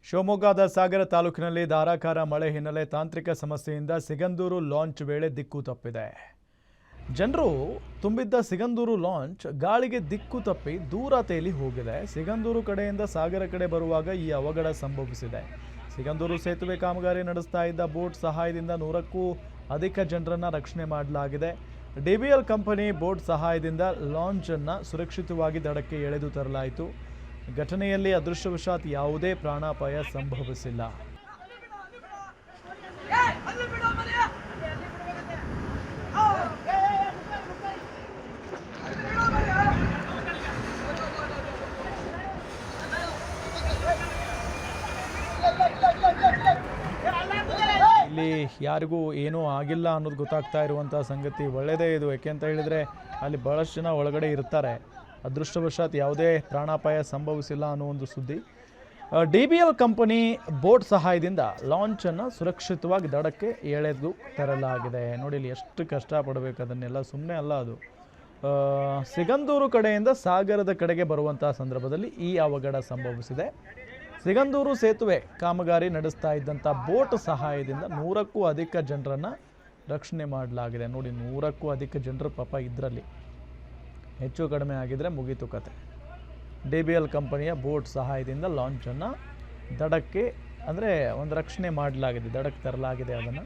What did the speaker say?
ಶಿವಮೊಗ್ಗದ ಸಾಗರ ತಾಲೂಕಿನಲ್ಲಿ ಧಾರಾಕಾರ ಮಳೆ ಹಿನ್ನೆಲೆ ತಾಂತ್ರಿಕ ಸಮಸ್ಯೆಯಿಂದ ಸಿಗಂದೂರು ಲಾಂಚ್ ವೇಳೆ ದಿಕ್ಕು ತಪ್ಪಿದೆ. ಜನರು ತುಂಬಿದ್ದ ಸಿಗಂದೂರು ಲಾಂಚ್ ಗಾಳಿಗೆ ದಿಕ್ಕು ತಪ್ಪಿ ದೂರ ತೇಲಿ ಹೋಗಿದೆ. ಸಿಗಂದೂರು ಕಡೆಯಿಂದ ಸಾಗರ ಕಡೆ ಬರುವಾಗ ಈ ಅವಘಡ ಸಂಭವಿಸಿದೆ. ಸಿಗಂದೂರು ಸೇತುವೆ ಕಾಮಗಾರಿ ನಡೆಸ್ತಾ ಇದ್ದ ಬೋಟ್ ಸಹಾಯದಿಂದ 100ಕ್ಕೂ ಅಧಿಕ ಜನರನ್ನು ರಕ್ಷಣೆ ಮಾಡಲಾಗಿದೆ. ಡಿಬಿಎಲ್ ಕಂಪನಿ ಬೋಟ್ ಸಹಾಯದಿಂದ ಲಾಂಚ್ ಅನ್ನು ಸುರಕ್ಷಿತವಾಗಿ ದಡಕ್ಕೆ ಎಳೆದು ತರಲಾಯಿತು. ಘಟನೆಯಲ್ಲಿ ಅದೃಷ್ಟವಶಾತ್ ಯಾವುದೇ ಪ್ರಾಣಾಪಾಯ ಸಂಭವಿಸಿಲ್ಲ. ಇಲ್ಲಿ ಯಾರಿಗೂ ಏನೂ ಆಗಿಲ್ಲ ಅನ್ನೋದು ಗೊತ್ತಾಗ್ತಾ ಇರುವಂಥ ಸಂಗತಿ ಒಳ್ಳೆಯದೇ ಇದು. ಯಾಕೆ ಅಂತ ಹೇಳಿದರೆ ಅಲ್ಲಿ ಭಾಳಷ್ಟು ಜನ ಒಳಗಡೆ ಇರ್ತಾರೆ. ಅದೃಷ್ಟವಶಾತ್ ಯಾವುದೇ ಪ್ರಾಣಾಪಾಯ ಸಂಭವಿಸಿಲ್ಲ ಅನ್ನೋ ಒಂದು ಸುದ್ದಿ. ಡಿಬಿಎಲ್ ಕಂಪನಿ ಬೋಟ್ ಸಹಾಯದಿಂದ ಲಾಂಚನ್ನು ಸುರಕ್ಷಿತವಾಗಿ ದಡಕ್ಕೆ ಎಳೆದು ತರಲಾಗಿದೆ. ನೋಡಿ ಇಲ್ಲಿ ಎಷ್ಟು ಕಷ್ಟಪಡಬೇಕು, ಅದನ್ನೆಲ್ಲ ಸುಮ್ಮನೆ ಅಲ್ಲ ಅದು. ಸಿಗಂದೂರು ಕಡೆಯಿಂದ ಸಾಗರದ ಕಡೆಗೆ ಬರುವಂಥ ಸಂದರ್ಭದಲ್ಲಿ ಈ ಅವಘಡ ಸಂಭವಿಸಿದೆ. ಸಿಗಂದೂರು ಸೇತುವೆ ಕಾಮಗಾರಿ ನಡೆಸ್ತಾ ಇದ್ದಂಥ ಬೋಟ್ ಸಹಾಯದಿಂದ 100ಕ್ಕೂ ಅಧಿಕ ಜನರನ್ನು ರಕ್ಷಣೆ ಮಾಡಲಾಗಿದೆ. ನೋಡಿ, 100ಕ್ಕೂ ಅಧಿಕ ಜನರು ಪಾಪ ಇದರಲ್ಲಿ ಹೆಚ್ಚು ಕಡಿಮೆ ಆಗಿದ್ರೆ ಮುಗೀತು ಕತೆ. ಡಿಬಿಎಲ್ ಕಂಪನಿಯ ಬೋಟ್ ಸಹಾಯದಿಂದ ಲಾಂಚನ್ನು ದಡಕ್ಕೆ ಅಂದರೆ ಒಂದು ರಕ್ಷಣೆ ಮಾಡಲಾಗಿದೆ, ದಡಕ್ಕೆ ತರಲಾಗಿದೆ ಅದನ್ನು.